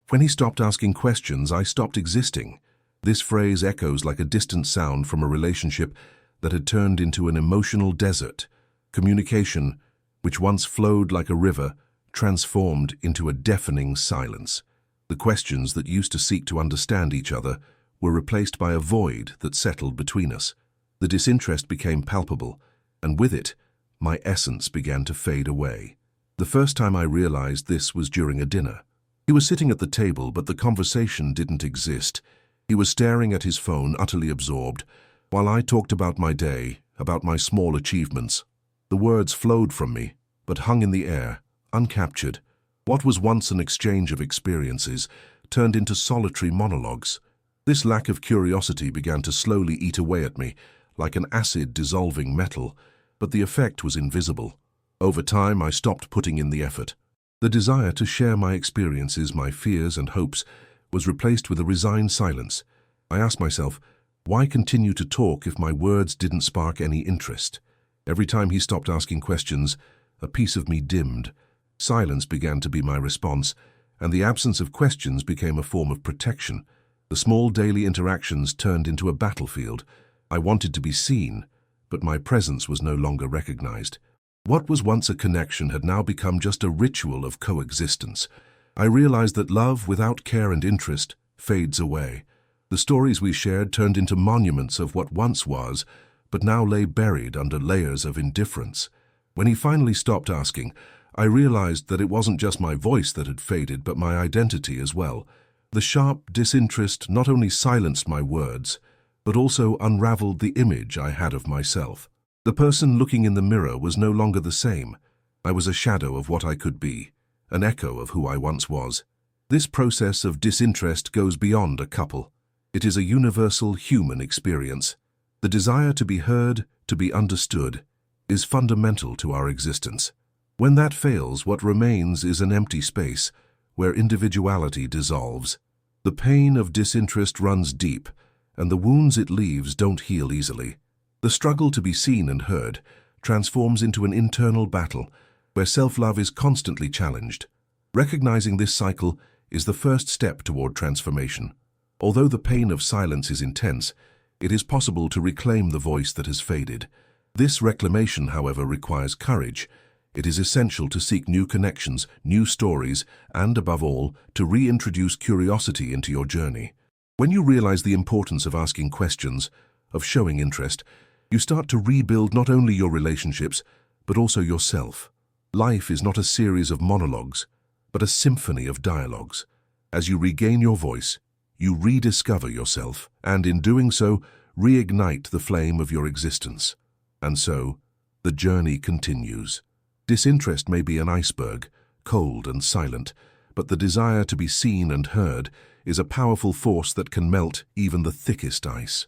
When he stopped asking questions, I stopped existing. This phrase echoes like a distant sound from a relationship that had turned into an emotional desert. Communication, which once flowed like a river, transformed into a deafening silence. The questions that used to seek to understand each other were replaced by a void that settled between us. The disinterest became palpable, and with it, my essence began to fade away. The first time I realized this was during a dinner. He was sitting at the table, but the conversation didn't exist. He was staring at his phone, utterly absorbed, while I talked about my day, about my small achievements. The words flowed from me, but hung in the air, uncaptured. What was once an exchange of experiences turned into solitary monologues. This lack of curiosity began to slowly eat away at me, like an acid dissolving metal, but the effect was invisible. Over time, I stopped putting in the effort. The desire to share my experiences, my fears and hopes, was replaced with a resigned silence. I asked myself, why continue to talk if my words didn't spark any interest? Every time he stopped asking questions, a piece of me dimmed. Silence began to be my response, and the absence of questions became a form of protection. The small daily interactions turned into a battlefield. I wanted to be seen, but my presence was no longer recognized. What was once a connection had now become just a ritual of coexistence. I realized that love without care and interest fades away. The stories we shared turned into monuments of what once was, but now lay buried under layers of indifference. When he finally stopped asking, I realized that it wasn't just my voice that had faded, but my identity as well. The sharp disinterest not only silenced my words, but also unraveled the image I had of myself. The person looking in the mirror was no longer the same. I was a shadow of what I could be, an echo of who I once was. This process of disinterest goes beyond a couple. It is a universal human experience. The desire to be heard, to be understood, is fundamental to our existence. When that fails, what remains is an empty space where individuality dissolves. The pain of disinterest runs deep, and the wounds it leaves don't heal easily. The struggle to be seen and heard transforms into an internal battle where self-love is constantly challenged. Recognizing this cycle is the first step toward transformation. Although the pain of silence is intense, it is possible to reclaim the voice that has faded. This reclamation, however, requires courage. It is essential to seek new connections, new stories, and, above all, to reintroduce curiosity into your journey. When you realize the importance of asking questions, of showing interest, you start to rebuild not only your relationships, but also yourself. Life is not a series of monologues, but a symphony of dialogues. As you regain your voice, you rediscover yourself, and in doing so, reignite the flame of your existence. And so, the journey continues. Disinterest may be an iceberg, cold and silent, but the desire to be seen and heard is a powerful force that can melt even the thickest ice.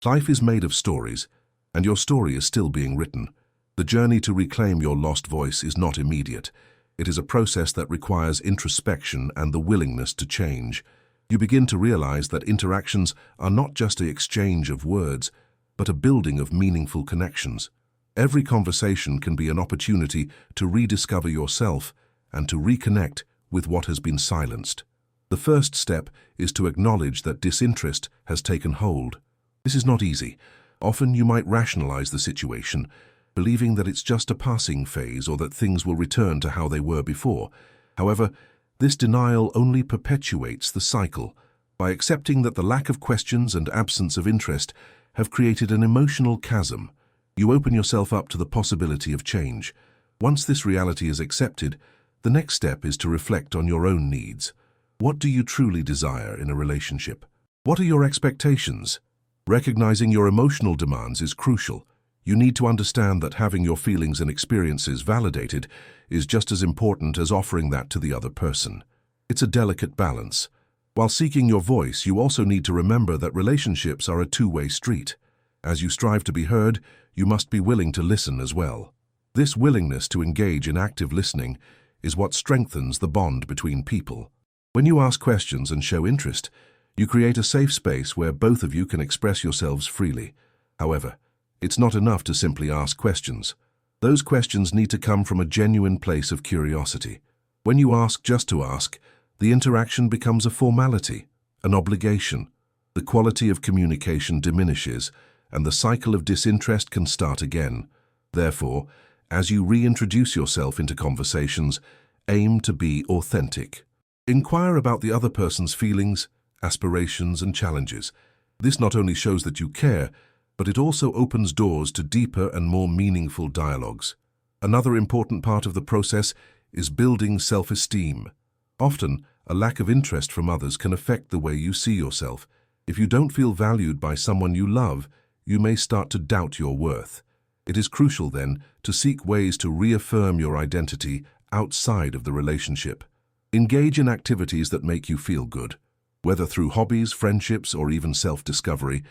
Life is made of stories, and your story is still being written. The journey to reclaim your lost voice is not immediate. It is a process that requires introspection and the willingness to change. You begin to realize that interactions are not just an exchange of words, but a building of meaningful connections. Every conversation can be an opportunity to rediscover yourself and to reconnect with what has been silenced. The first step is to acknowledge that disinterest has taken hold. This is not easy. Often you might rationalize the situation, believing that it's just a passing phase or that things will return to how they were before. However, this denial only perpetuates the cycle. By accepting that the lack of questions and absence of interest have created an emotional chasm, you open yourself up to the possibility of change. Once this reality is accepted, the next step is to reflect on your own needs. What do you truly desire in a relationship? What are your expectations? Recognizing your emotional demands is crucial. You need to understand that having your feelings and experiences validated is just as important as offering that to the other person. It's a delicate balance. While seeking your voice, you also need to remember that relationships are a two-way street. As you strive to be heard, you must be willing to listen as well. This willingness to engage in active listening is what strengthens the bond between people. When you ask questions and show interest, you create a safe space where both of you can express yourselves freely. However, it's not enough to simply ask questions. Those questions need to come from a genuine place of curiosity. When you ask just to ask, the interaction becomes a formality, an obligation. The quality of communication diminishes, and the cycle of disinterest can start again. Therefore, as you reintroduce yourself into conversations, aim to be authentic. Inquire about the other person's feelings, aspirations, and challenges. This not only shows that you care, but it also opens doors to deeper and more meaningful dialogues. Another important part of the process is building self-esteem. Often, a lack of interest from others can affect the way you see yourself. If you don't feel valued by someone you love, you may start to doubt your worth. It is crucial, then, to seek ways to reaffirm your identity outside of the relationship. Engage in activities that make you feel good. Whether through hobbies, friendships, or even self-discovery,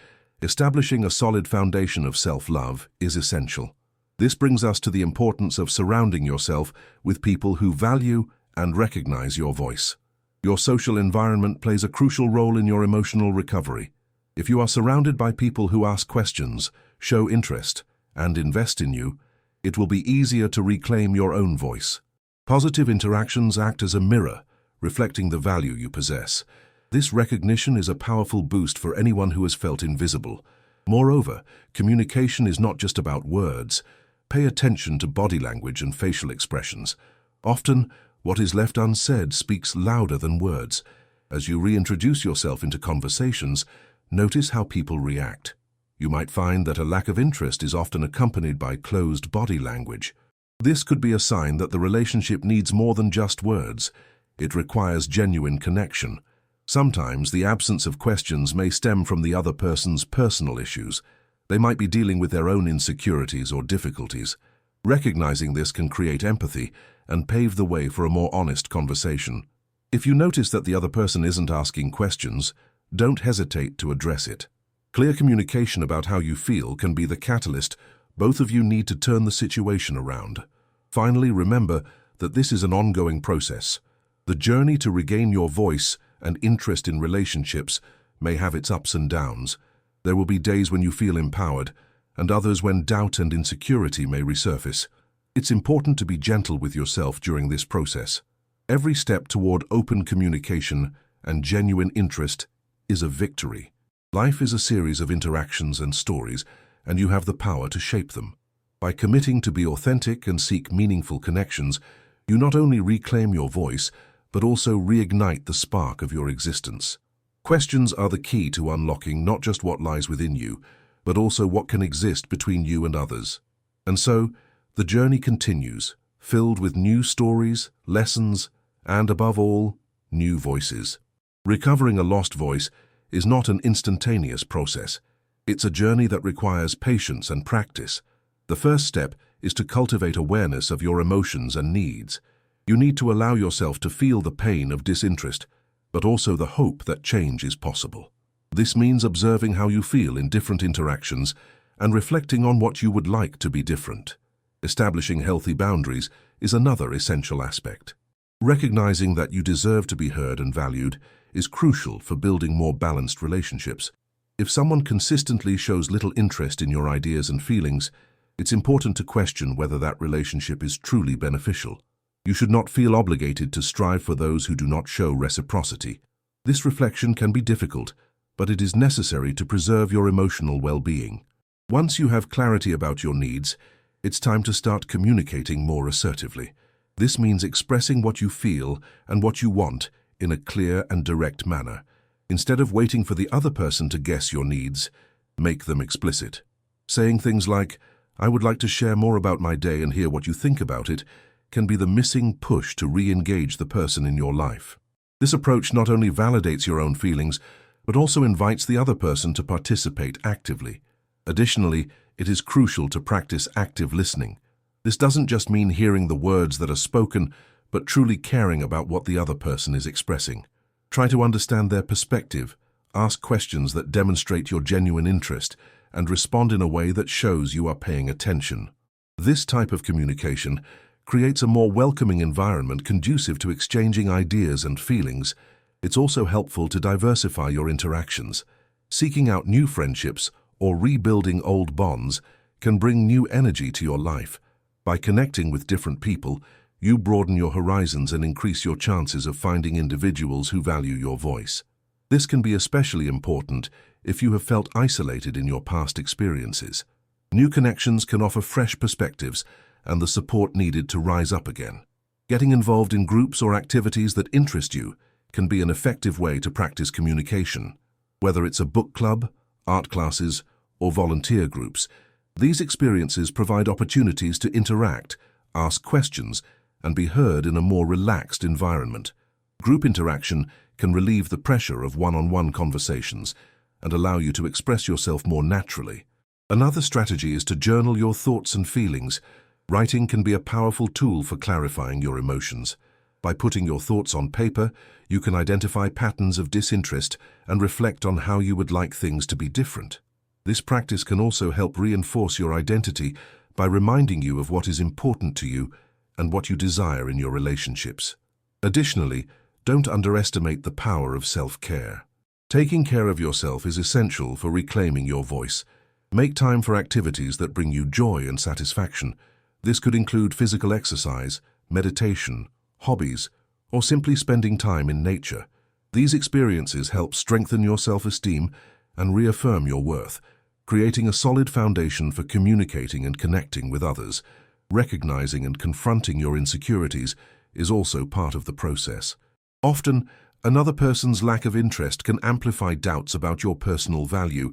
establishing a solid foundation of self-love is essential. This brings us to the importance of surrounding yourself with people who value and recognize your voice. Your social environment plays a crucial role in your emotional recovery. If you are surrounded by people who ask questions, show interest, and invest in you, it will be easier to reclaim your own voice. Positive interactions act as a mirror, reflecting the value you possess. This recognition is a powerful boost for anyone who has felt invisible. Moreover, communication is not just about words. Pay attention to body language and facial expressions. Often, what is left unsaid speaks louder than words. As you reintroduce yourself into conversations, notice how people react. You might find that a lack of interest is often accompanied by closed body language. This could be a sign that the relationship needs more than just words. It requires genuine connection. Sometimes the absence of questions may stem from the other person's personal issues. They might be dealing with their own insecurities or difficulties. Recognizing this can create empathy and pave the way for a more honest conversation. If you notice that the other person isn't asking questions, don't hesitate to address it. Clear communication about how you feel can be the catalyst. Both of you need to turn the situation around. Finally, remember that this is an ongoing process. The journey to regain your voice and interest in relationships may have its ups and downs. There will be days when you feel empowered, and others when doubt and insecurity may resurface. It's important to be gentle with yourself during this process. Every step toward open communication and genuine interest is a victory. Life is a series of interactions and stories, and you have the power to shape them. By committing to be authentic and seek meaningful connections, you not only reclaim your voice, but also reignite the spark of your existence. Questions are the key to unlocking not just what lies within you, but also what can exist between you and others. And so, the journey continues, filled with new stories, lessons, and above all, new voices. Recovering a lost voice is not an instantaneous process. It's a journey that requires patience and practice. The first step is to cultivate awareness of your emotions and needs. You need to allow yourself to feel the pain of disinterest, but also the hope that change is possible. This means observing how you feel in different interactions and reflecting on what you would like to be different. Establishing healthy boundaries is another essential aspect. Recognizing that you deserve to be heard and valued is crucial for building more balanced relationships. If someone consistently shows little interest in your ideas and feelings, it's important to question whether that relationship is truly beneficial. You should not feel obligated to strive for those who do not show reciprocity. This reflection can be difficult, but it is necessary to preserve your emotional well-being. Once you have clarity about your needs, it's time to start communicating more assertively. This means expressing what you feel and what you want in a clear and direct manner. Instead of waiting for the other person to guess your needs, make them explicit. Saying things like, "I would like to share more about my day and hear what you think about it," can be the missing push to re-engage the person in your life. This approach not only validates your own feelings, but also invites the other person to participate actively. Additionally, it is crucial to practice active listening. This doesn't just mean hearing the words that are spoken, but truly caring about what the other person is expressing. Try to understand their perspective, ask questions that demonstrate your genuine interest, and respond in a way that shows you are paying attention. This type of communication creates a more welcoming environment conducive to exchanging ideas and feelings. It's also helpful to diversify your interactions. Seeking out new friendships or rebuilding old bonds can bring new energy to your life. By connecting with different people, You broaden your horizons and increase your chances of finding individuals who value your voice. This can be especially important if you have felt isolated in your past experiences. New connections can offer fresh perspectives and the support needed to rise up again. Getting involved in groups or activities that interest you can be an effective way to practice communication. Whether it's a book club, art classes, or volunteer groups, these experiences provide opportunities to interact, ask questions, and be heard in a more relaxed environment. Group interaction can relieve the pressure of one-on-one conversations and allow you to express yourself more naturally. Another strategy is to journal your thoughts and feelings. Writing can be a powerful tool for clarifying your emotions. By putting your thoughts on paper, you can identify patterns of disinterest and reflect on how you would like things to be different. This practice can also help reinforce your identity by reminding you of what is important to you and what you desire in your relationships. Additionally, don't underestimate the power of self-care. Taking care of yourself is essential for reclaiming your voice. Make time for activities that bring you joy and satisfaction. This could include physical exercise, meditation, hobbies, or simply spending time in nature. These experiences help strengthen your self-esteem and reaffirm your worth, creating a solid foundation for communicating and connecting with others. Recognizing and confronting your insecurities is also part of the process. Often, another person's lack of interest can amplify doubts about your personal value.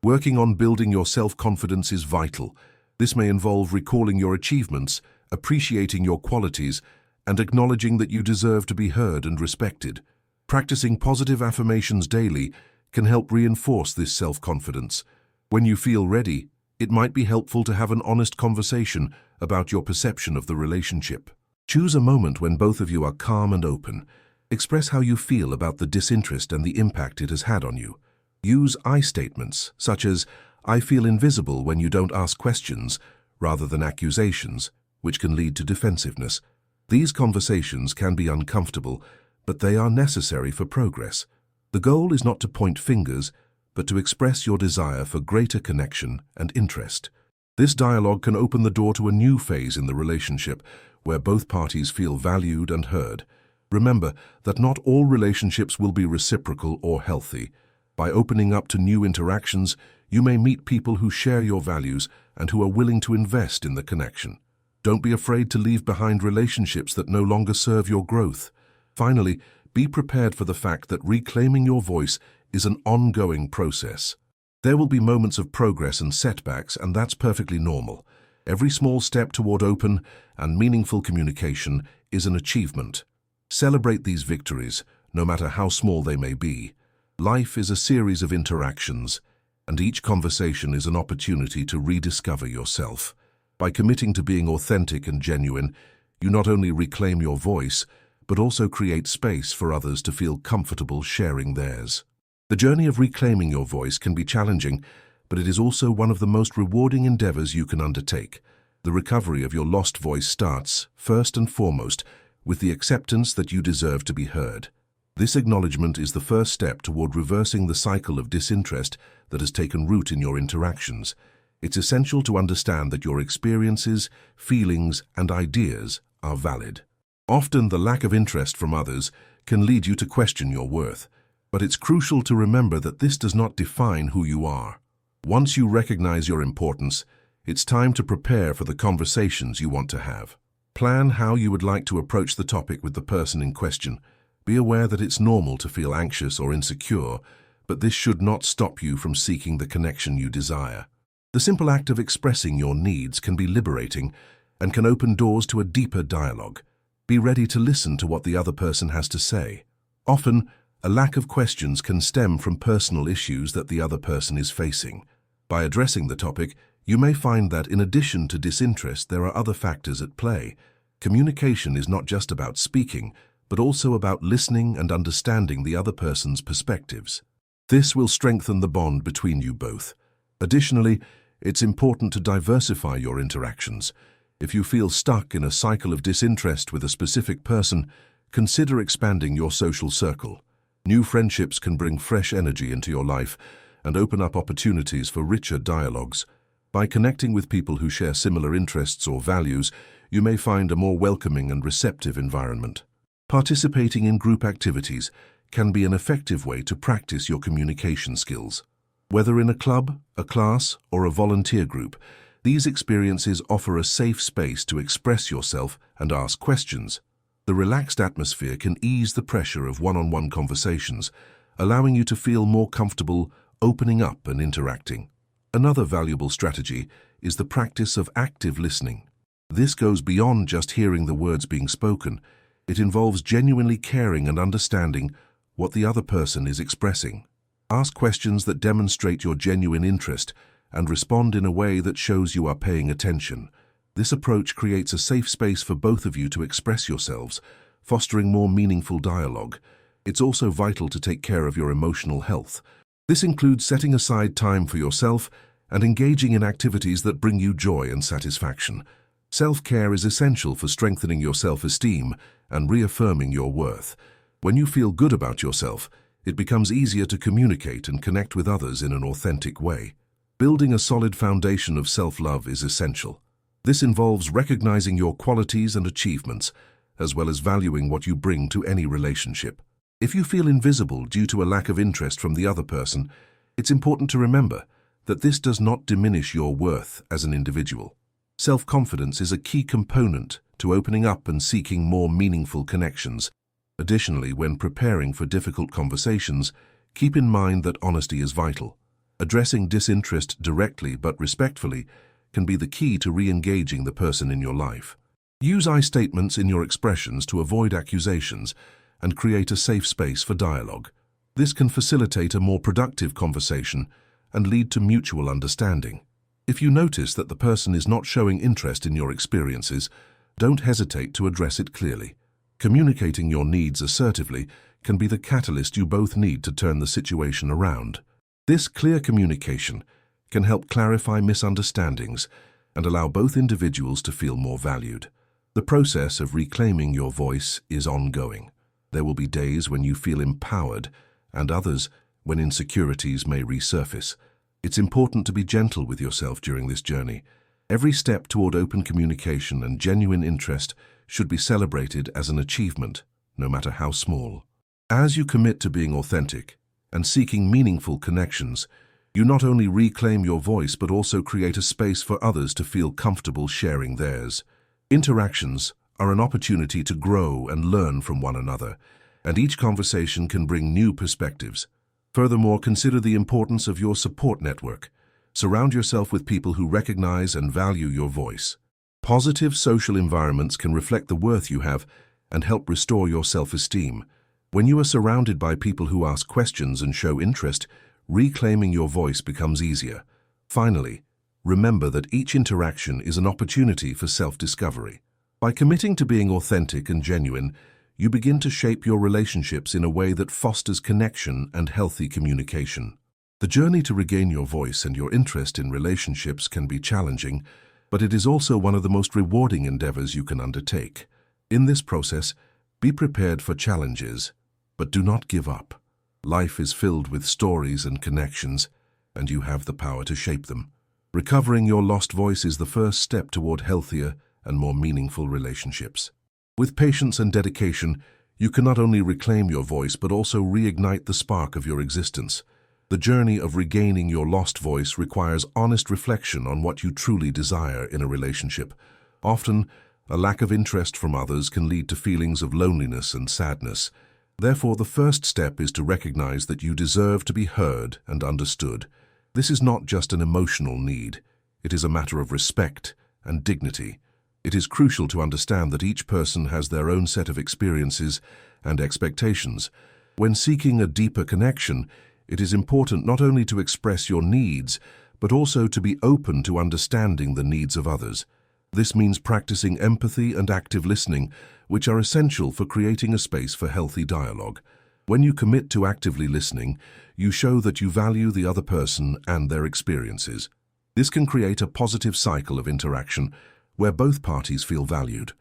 Working on building your self-confidence is vital. This may involve recalling your achievements, appreciating your qualities, and acknowledging that you deserve to be heard and respected. Practicing positive affirmations daily can help reinforce this self-confidence. When you feel ready, it might be helpful to have an honest conversation about your perception of the relationship. Choose a moment when both of you are calm and open. Express how you feel about the disinterest and the impact it has had on you. Use I statements, such as, "I feel invisible" when you don't ask questions, rather than accusations, which can lead to defensiveness. These conversations can be uncomfortable, but they are necessary for progress. The goal is not to point fingers, but to express your desire for greater connection and interest. This dialogue can open the door to a new phase in the relationship, where both parties feel valued and heard. Remember that not all relationships will be reciprocal or healthy. By opening up to new interactions, you may meet people who share your values and who are willing to invest in the connection. Don't be afraid to leave behind relationships that no longer serve your growth. Finally, be prepared for the fact that reclaiming your voice is an ongoing process. There will be moments of progress and setbacks, and that's perfectly normal. Every small step toward open and meaningful communication is an achievement. Celebrate these victories, no matter how small they may be. Life is a series of interactions, and each conversation is an opportunity to rediscover yourself. By committing to being authentic and genuine, you not only reclaim your voice, but also create space for others to feel comfortable sharing theirs. The journey of reclaiming your voice can be challenging, but it is also one of the most rewarding endeavors you can undertake. The recovery of your lost voice starts, first and foremost, with the acceptance that you deserve to be heard. This acknowledgement is the first step toward reversing the cycle of disinterest that has taken root in your interactions. It's essential to understand that your experiences, feelings, and ideas are valid. Often, the lack of interest from others can lead you to question your worth, but it's crucial to remember that this does not define who you are. Once you recognize your importance, it's time to prepare for the conversations you want to have. Plan how you would like to approach the topic with the person in question. Be aware that it's normal to feel anxious or insecure, but this should not stop you from seeking the connection you desire. The simple act of expressing your needs can be liberating and can open doors to a deeper dialogue. Be ready to listen to what the other person has to say. Often, a lack of questions can stem from personal issues that the other person is facing. By addressing the topic, you may find that in addition to disinterest, there are other factors at play. Communication is not just about speaking, but also about listening and understanding the other person's perspectives. This will strengthen the bond between you both. Additionally, it's important to diversify your interactions. If you feel stuck in a cycle of disinterest with a specific person, consider expanding your social circle. New friendships can bring fresh energy into your life and open up opportunities for richer dialogues. By connecting with people who share similar interests or values, you may find a more welcoming and receptive environment. Participating in group activities can be an effective way to practice your communication skills. Whether in a club, a class, or a volunteer group, these experiences offer a safe space to express yourself and ask questions. The relaxed atmosphere can ease the pressure of one-on-one conversations, allowing you to feel more comfortable opening up and interacting. Another valuable strategy is the practice of active listening. This goes beyond just hearing the words being spoken. It involves genuinely caring and understanding what the other person is expressing. Ask questions that demonstrate your genuine interest and respond in a way that shows you are paying attention. This approach creates a safe space for both of you to express yourselves, fostering more meaningful dialogue. It's also vital to take care of your emotional health. This includes setting aside time for yourself and engaging in activities that bring you joy and satisfaction. Self-care is essential for strengthening your self-esteem and reaffirming your worth. When you feel good about yourself, it becomes easier to communicate and connect with others in an authentic way. Building a solid foundation of self-love is essential. This involves recognizing your qualities and achievements, as well as valuing what you bring to any relationship. If you feel invisible due to a lack of interest from the other person, it's important to remember that this does not diminish your worth as an individual. Self-confidence is a key component to opening up and seeking more meaningful connections. Additionally, when preparing for difficult conversations, keep in mind that honesty is vital. Addressing disinterest directly but respectfully can be the key to re-engaging the person in your life. Use I statements in your expressions to avoid accusations and create a safe space for dialogue. This can facilitate a more productive conversation and lead to mutual understanding. If you notice that the person is not showing interest in your experiences, don't hesitate to address it clearly. Communicating your needs assertively can be the catalyst you both need to turn the situation around. This clear communication can help clarify misunderstandings and allow both individuals to feel more valued. The process of reclaiming your voice is ongoing. There will be days when you feel empowered and others when insecurities may resurface. It's important to be gentle with yourself during this journey. Every step toward open communication and genuine interest should be celebrated as an achievement, no matter how small. As you commit to being authentic and seeking meaningful connections, you not only reclaim your voice but also create a space for others to feel comfortable sharing theirs. Interactions are an opportunity to grow and learn from one another, and each conversation can bring new perspectives. Furthermore, consider the importance of your support network. Surround yourself with people who recognize and value your voice. Positive social environments can reflect the worth you have and help restore your self-esteem. When you are surrounded by people who ask questions and show interest, reclaiming your voice becomes easier. Finally, remember that each interaction is an opportunity for self-discovery. By committing to being authentic and genuine, you begin to shape your relationships in a way that fosters connection and healthy communication. The journey to regain your voice and your interest in relationships can be challenging, but it is also one of the most rewarding endeavors you can undertake. In this process, be prepared for challenges, but do not give up. Life is filled with stories and connections, and you have the power to shape them. Recovering your lost voice is the first step toward healthier and more meaningful relationships. With patience and dedication, you can not only reclaim your voice but also reignite the spark of your existence. The journey of regaining your lost voice requires honest reflection on what you truly desire in a relationship. Often, a lack of interest from others can lead to feelings of loneliness and sadness. Therefore, the first step is to recognize that you deserve to be heard and understood. This is not just an emotional need. It is a matter of respect and dignity. It is crucial to understand that each person has their own set of experiences and expectations. When seeking a deeper connection, it is important not only to express your needs, but also to be open to understanding the needs of others. This means practicing empathy and active listening, which are essential for creating a space for healthy dialogue. When you commit to actively listening, you show that you value the other person and their experiences. This can create a positive cycle of interaction where both parties feel valued.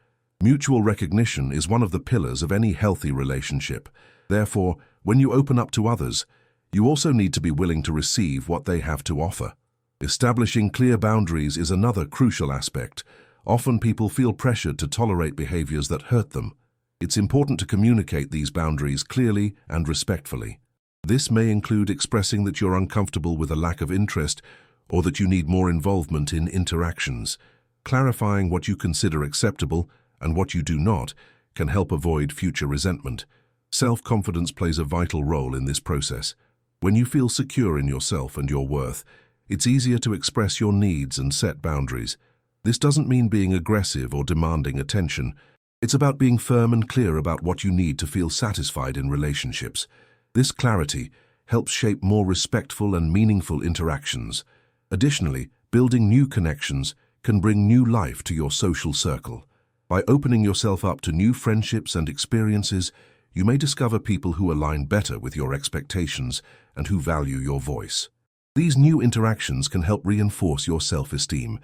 Mutual recognition is one of the pillars of any healthy relationship. Therefore, when you open up to others, you also need to be willing to receive what they have to offer. Establishing clear boundaries is another crucial aspect. Often people feel pressured to tolerate behaviors that hurt them. It's important to communicate these boundaries clearly and respectfully. This may include expressing that you're uncomfortable with a lack of interest or that you need more involvement in interactions. Clarifying what you consider acceptable and what you do not can help avoid future resentment. Self-confidence plays a vital role in this process. When you feel secure in yourself and your worth, it's easier to express your needs and set boundaries. This doesn't mean being aggressive or demanding attention. It's about being firm and clear about what you need to feel satisfied in relationships. This clarity helps shape more respectful and meaningful interactions. Additionally, building new connections can bring new life to your social circle. By opening yourself up to new friendships and experiences, you may discover people who align better with your expectations and who value your voice. These new interactions can help reinforce your self-esteem,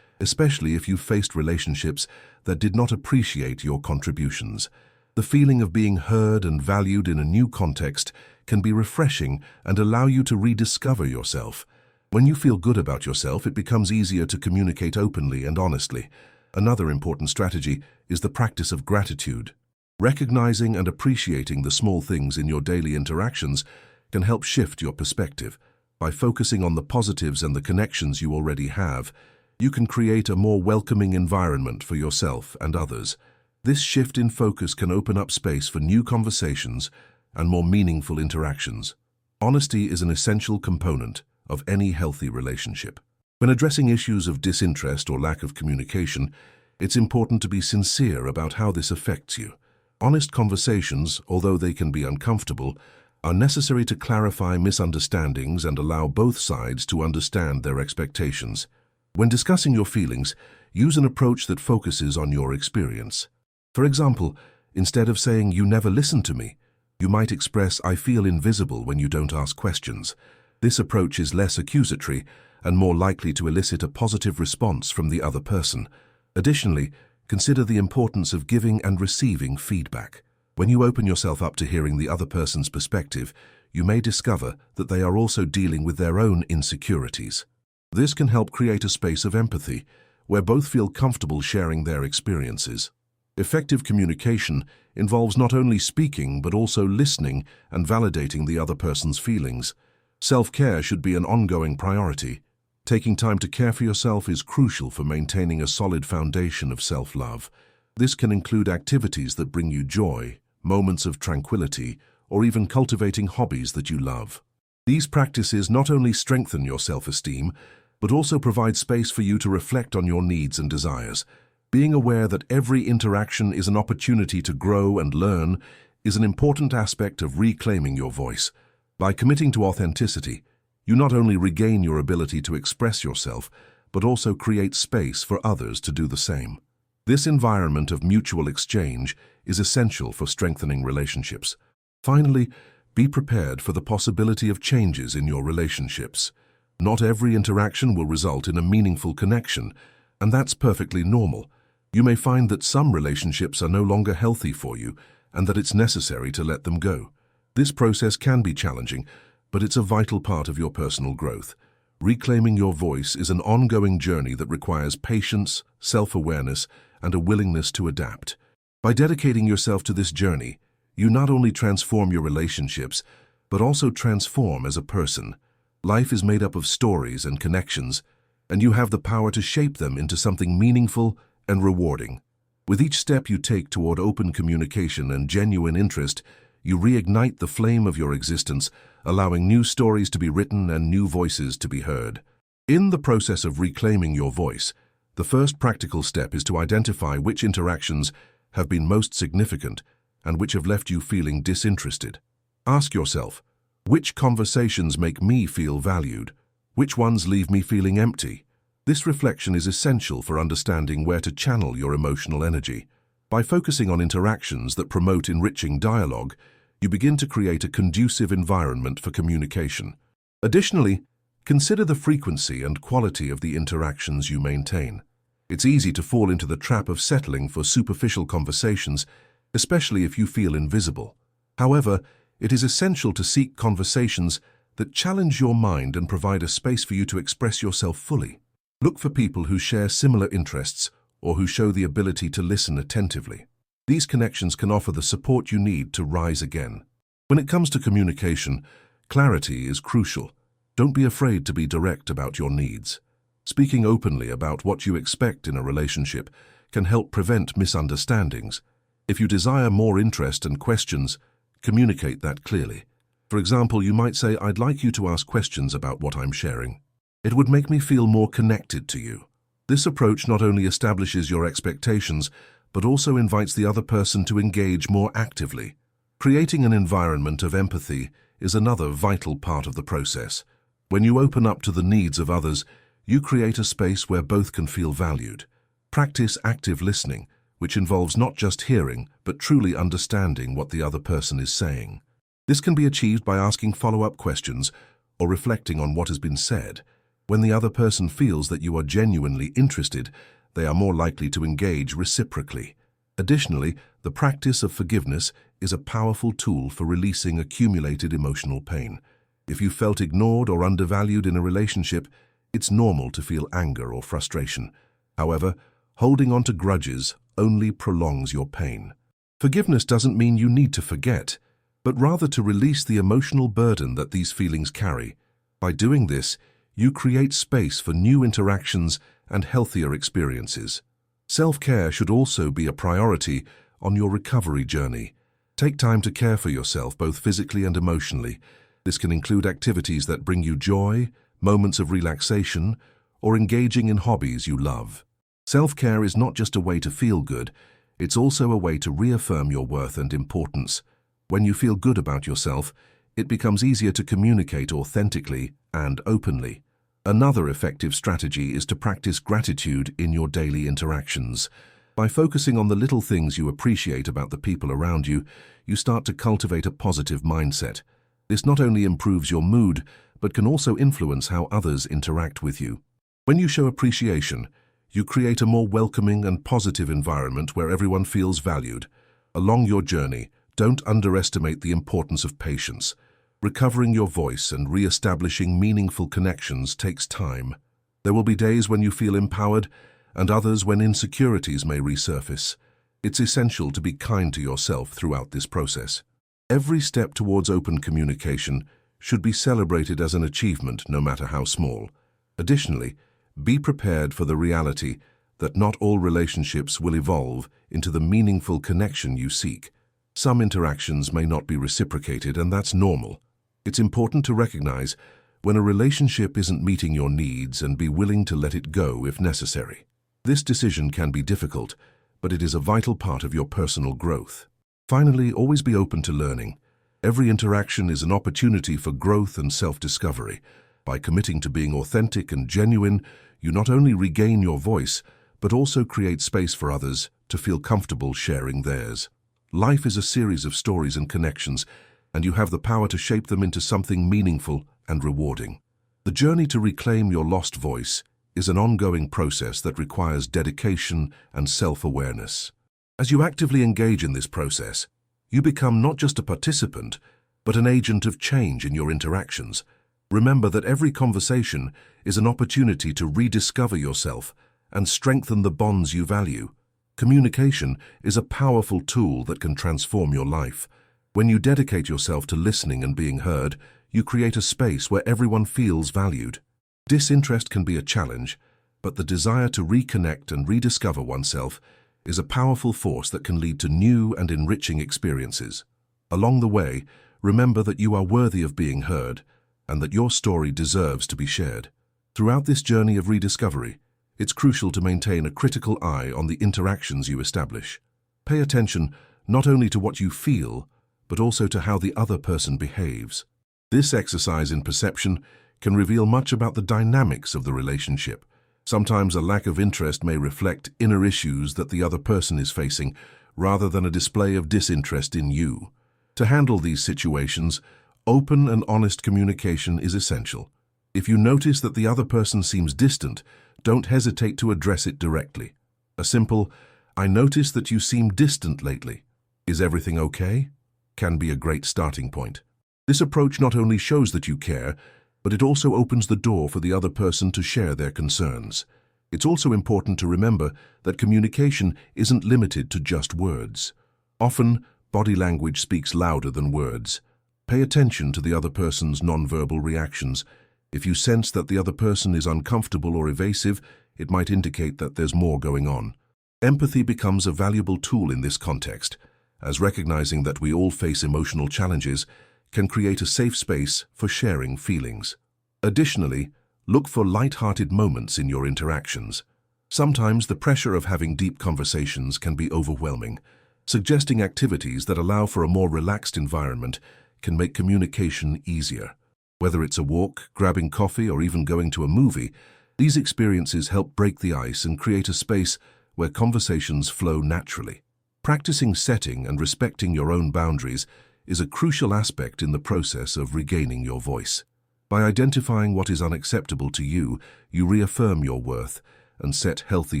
especially if you've faced relationships that did not appreciate your contributions. The feeling of being heard and valued in a new context can be refreshing and allow you to rediscover yourself. When you feel good about yourself, it becomes easier to communicate openly and honestly. Another important strategy is the practice of gratitude. Recognizing and appreciating the small things in your daily interactions can help shift your perspective. By focusing on the positives and the connections you already have, you can create a more welcoming environment for yourself and others. This shift in focus can open up space for new conversations and more meaningful interactions. Honesty is an essential component of any healthy relationship. When addressing issues of disinterest or lack of communication, it's important to be sincere about how this affects you. Honest conversations, although they can be uncomfortable, are necessary to clarify misunderstandings and allow both sides to understand their expectations. When discussing your feelings, use an approach that focuses on your experience. For example, instead of saying, "You never listen to me," you might express, "I feel invisible when you don't ask questions." This approach is less accusatory and more likely to elicit a positive response from the other person. Additionally, consider the importance of giving and receiving feedback. When you open yourself up to hearing the other person's perspective, you may discover that they are also dealing with their own insecurities. This can help create a space of empathy, where both feel comfortable sharing their experiences. Effective communication involves not only speaking but also listening and validating the other person's feelings. Self-care should be an ongoing priority. Taking time to care for yourself is crucial for maintaining a solid foundation of self-love. This can include activities that bring you joy, moments of tranquility, or even cultivating hobbies that you love. These practices not only strengthen your self-esteem, but also provide space for you to reflect on your needs and desires. Being aware that every interaction is an opportunity to grow and learn is an important aspect of reclaiming your voice. By committing to authenticity, you not only regain your ability to express yourself, but also create space for others to do the same. This environment of mutual exchange is essential for strengthening relationships. Finally, be prepared for the possibility of changes in your relationships. Not every interaction will result in a meaningful connection, and that's perfectly normal. You may find that some relationships are no longer healthy for you, and that it's necessary to let them go. This process can be challenging, but it's a vital part of your personal growth. Reclaiming your voice is an ongoing journey that requires patience, self-awareness, and a willingness to adapt. By dedicating yourself to this journey, you not only transform your relationships, but also transform as a person. Life is made up of stories and connections, and you have the power to shape them into something meaningful and rewarding. With each step you take toward open communication and genuine interest, you reignite the flame of your existence, allowing new stories to be written and new voices to be heard. In the process of reclaiming your voice, the first practical step is to identify which interactions have been most significant and which have left you feeling disinterested. Ask yourself, which conversations make me feel valued? Which ones leave me feeling empty? This reflection is essential for understanding where to channel your emotional energy. By focusing on interactions that promote enriching dialogue, you begin to create a conducive environment for communication. Additionally, consider the frequency and quality of the interactions you maintain. It's easy to fall into the trap of settling for superficial conversations, especially if you feel invisible. However, it is essential to seek conversations that challenge your mind and provide a space for you to express yourself fully. Look for people who share similar interests or who show the ability to listen attentively. These connections can offer the support you need to rise again. When it comes to communication, clarity is crucial. Don't be afraid to be direct about your needs. Speaking openly about what you expect in a relationship can help prevent misunderstandings. If you desire more interest and questions, communicate that clearly. For example, you might say, "I'd like you to ask questions about what I'm sharing. It would make me feel more connected to you." This approach not only establishes your expectations, but also invites the other person to engage more actively. Creating an environment of empathy is another vital part of the process. When you open up to the needs of others, you create a space where both can feel valued. Practice active listening, which involves not just hearing, but truly understanding what the other person is saying. This can be achieved by asking follow-up questions or reflecting on what has been said. When the other person feels that you are genuinely interested, they are more likely to engage reciprocally. Additionally, the practice of forgiveness is a powerful tool for releasing accumulated emotional pain. If you felt ignored or undervalued in a relationship, it's normal to feel anger or frustration. However, holding on to grudges only prolongs your pain. Forgiveness doesn't mean you need to forget, but rather to release the emotional burden that these feelings carry. By doing this, you create space for new interactions and healthier experiences. Self-care should also be a priority on your recovery journey. Take time to care for yourself both physically and emotionally. This can include activities that bring you joy, moments of relaxation, or engaging in hobbies you love. Self-care is not just a way to feel good, it's also a way to reaffirm your worth and importance. When you feel good about yourself, it becomes easier to communicate authentically and openly. Another effective strategy is to practice gratitude in your daily interactions. By focusing on the little things you appreciate about the people around you, you start to cultivate a positive mindset. This not only improves your mood, but can also influence how others interact with you. When you show appreciation, you create a more welcoming and positive environment where everyone feels valued. Along your journey, don't underestimate the importance of patience. Recovering your voice and re-establishing meaningful connections takes time. There will be days when you feel empowered and others when insecurities may resurface. It's essential to be kind to yourself throughout this process. Every step towards open communication should be celebrated as an achievement, no matter how small. Additionally, be prepared for the reality that not all relationships will evolve into the meaningful connection you seek. Some interactions may not be reciprocated, and that's normal. It's important to recognize when a relationship isn't meeting your needs and be willing to let it go if necessary. This decision can be difficult, but it is a vital part of your personal growth. Finally, always be open to learning. Every interaction is an opportunity for growth and self-discovery. By committing to being authentic and genuine, you not only regain your voice, but also create space for others to feel comfortable sharing theirs. Life is a series of stories and connections, and you have the power to shape them into something meaningful and rewarding. The journey to reclaim your lost voice is an ongoing process that requires dedication and self-awareness. As you actively engage in this process, you become not just a participant, but an agent of change in your interactions. Remember that every conversation is an opportunity to rediscover yourself and strengthen the bonds you value. Communication is a powerful tool that can transform your life. When you dedicate yourself to listening and being heard, you create a space where everyone feels valued. Disinterest can be a challenge, but the desire to reconnect and rediscover oneself is a powerful force that can lead to new and enriching experiences. Along the way, remember that you are worthy of being heard and that your story deserves to be shared. Throughout this journey of rediscovery, it's crucial to maintain a critical eye on the interactions you establish. Pay attention not only to what you feel, but also to how the other person behaves. This exercise in perception can reveal much about the dynamics of the relationship. Sometimes a lack of interest may reflect inner issues that the other person is facing, rather than a display of disinterest in you. To handle these situations, open and honest communication is essential. If you notice that the other person seems distant, don't hesitate to address it directly. A simple, "I notice that you seem distant lately. Is everything okay?" can be a great starting point. This approach not only shows that you care, but it also opens the door for the other person to share their concerns. It's also important to remember that communication isn't limited to just words. Often, body language speaks louder than words. Pay attention to the other person's nonverbal reactions. If you sense that the other person is uncomfortable or evasive, it might indicate that there's more going on. Empathy becomes a valuable tool in this context, as recognizing that we all face emotional challenges can create a safe space for sharing feelings. Additionally, look for light-hearted moments in your interactions. Sometimes the pressure of having deep conversations can be overwhelming. Suggesting activities that allow for a more relaxed environment can make communication easier. Whether it's a walk, grabbing coffee, or even going to a movie, these experiences help break the ice and create a space where conversations flow naturally. Practicing setting and respecting your own boundaries is a crucial aspect in the process of regaining your voice. By identifying what is unacceptable to you, you reaffirm your worth and set healthy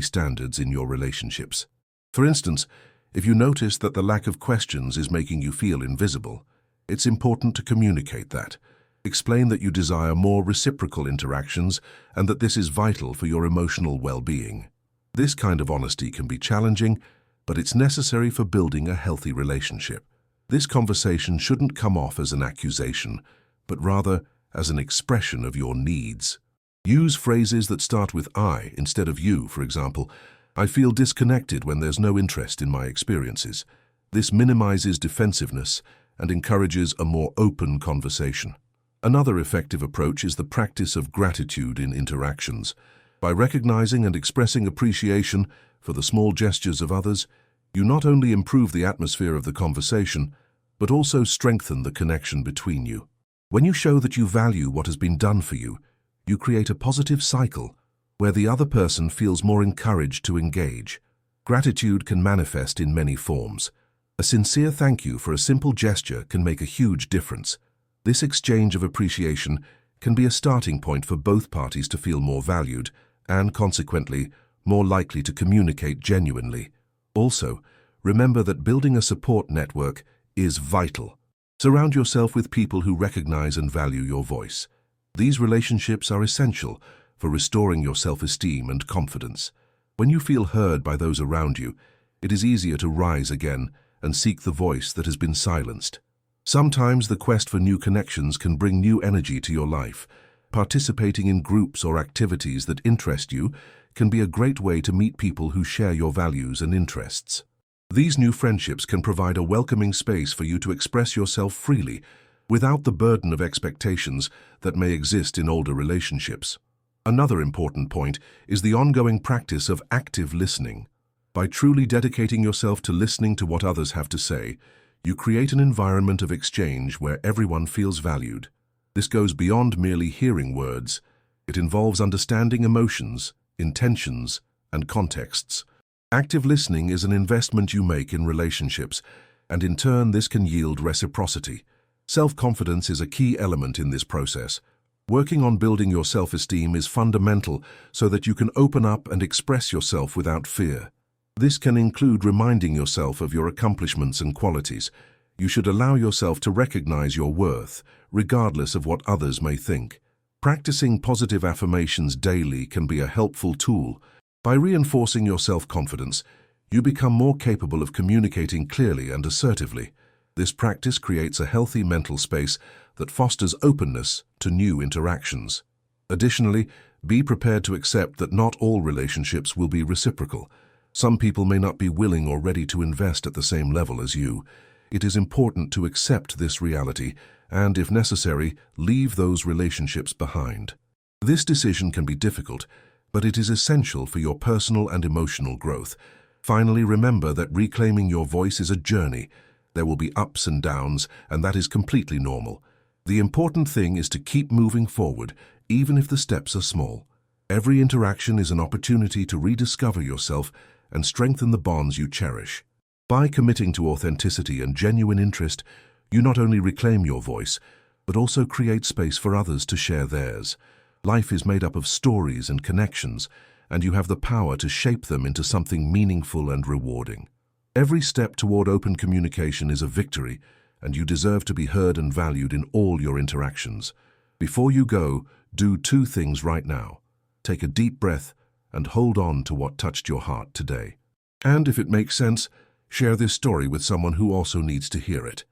standards in your relationships. For instance, if you notice that the lack of questions is making you feel invisible, it's important to communicate that. Explain that you desire more reciprocal interactions and that this is vital for your emotional well-being. This kind of honesty can be challenging, but it's necessary for building a healthy relationship. This conversation shouldn't come off as an accusation, but rather as an expression of your needs. Use phrases that start with I instead of you, for example. I feel disconnected when there's no interest in my experiences. This minimizes defensiveness and encourages a more open conversation. Another effective approach is the practice of gratitude in interactions. By recognizing and expressing appreciation for the small gestures of others, you not only improve the atmosphere of the conversation, but also strengthen the connection between you. When you show that you value what has been done for you, you create a positive cycle where the other person feels more encouraged to engage. Gratitude can manifest in many forms. A sincere thank you for a simple gesture can make a huge difference. This exchange of appreciation can be a starting point for both parties to feel more valued and, consequently, more likely to communicate genuinely. Also, remember that building a support network is vital. Surround yourself with people who recognize and value your voice. These relationships are essential for restoring your self-esteem and confidence. When you feel heard by those around you, it is easier to rise again and seek the voice that has been silenced. Sometimes the quest for new connections can bring new energy to your life. Participating in groups or activities that interest you can be a great way to meet people who share your values and interests. These new friendships can provide a welcoming space for you to express yourself freely, without the burden of expectations that may exist in older relationships. Another important point is the ongoing practice of active listening. By truly dedicating yourself to listening to what others have to say, you create an environment of exchange where everyone feels valued. This goes beyond merely hearing words. It involves understanding emotions, intentions, and contexts. Active listening is an investment you make in relationships, and in turn this can yield reciprocity. Self-confidence is a key element in this process. Working on building your self-esteem is fundamental so that you can open up and express yourself without fear. This can include reminding yourself of your accomplishments and qualities. You should allow yourself to recognize your worth, regardless of what others may think. Practicing positive affirmations daily can be a helpful tool. By reinforcing your self-confidence, you become more capable of communicating clearly and assertively. This practice creates a healthy mental space that fosters openness to new interactions. Additionally, be prepared to accept that not all relationships will be reciprocal. Some people may not be willing or ready to invest at the same level as you. It is important to accept this reality and, if necessary, leave those relationships behind. This decision can be difficult, but it is essential for your personal and emotional growth. Finally, remember that reclaiming your voice is a journey. There will be ups and downs, and that is completely normal. The important thing is to keep moving forward, even if the steps are small. Every interaction is an opportunity to rediscover yourself and strengthen the bonds you cherish. By committing to authenticity and genuine interest, you not only reclaim your voice, but also create space for others to share theirs. Life is made up of stories and connections, and you have the power to shape them into something meaningful and rewarding. Every step toward open communication is a victory, and you deserve to be heard and valued in all your interactions. Before you go, do two things right now. Take a deep breath and hold on to what touched your heart today. And if it makes sense, share this story with someone who also needs to hear it.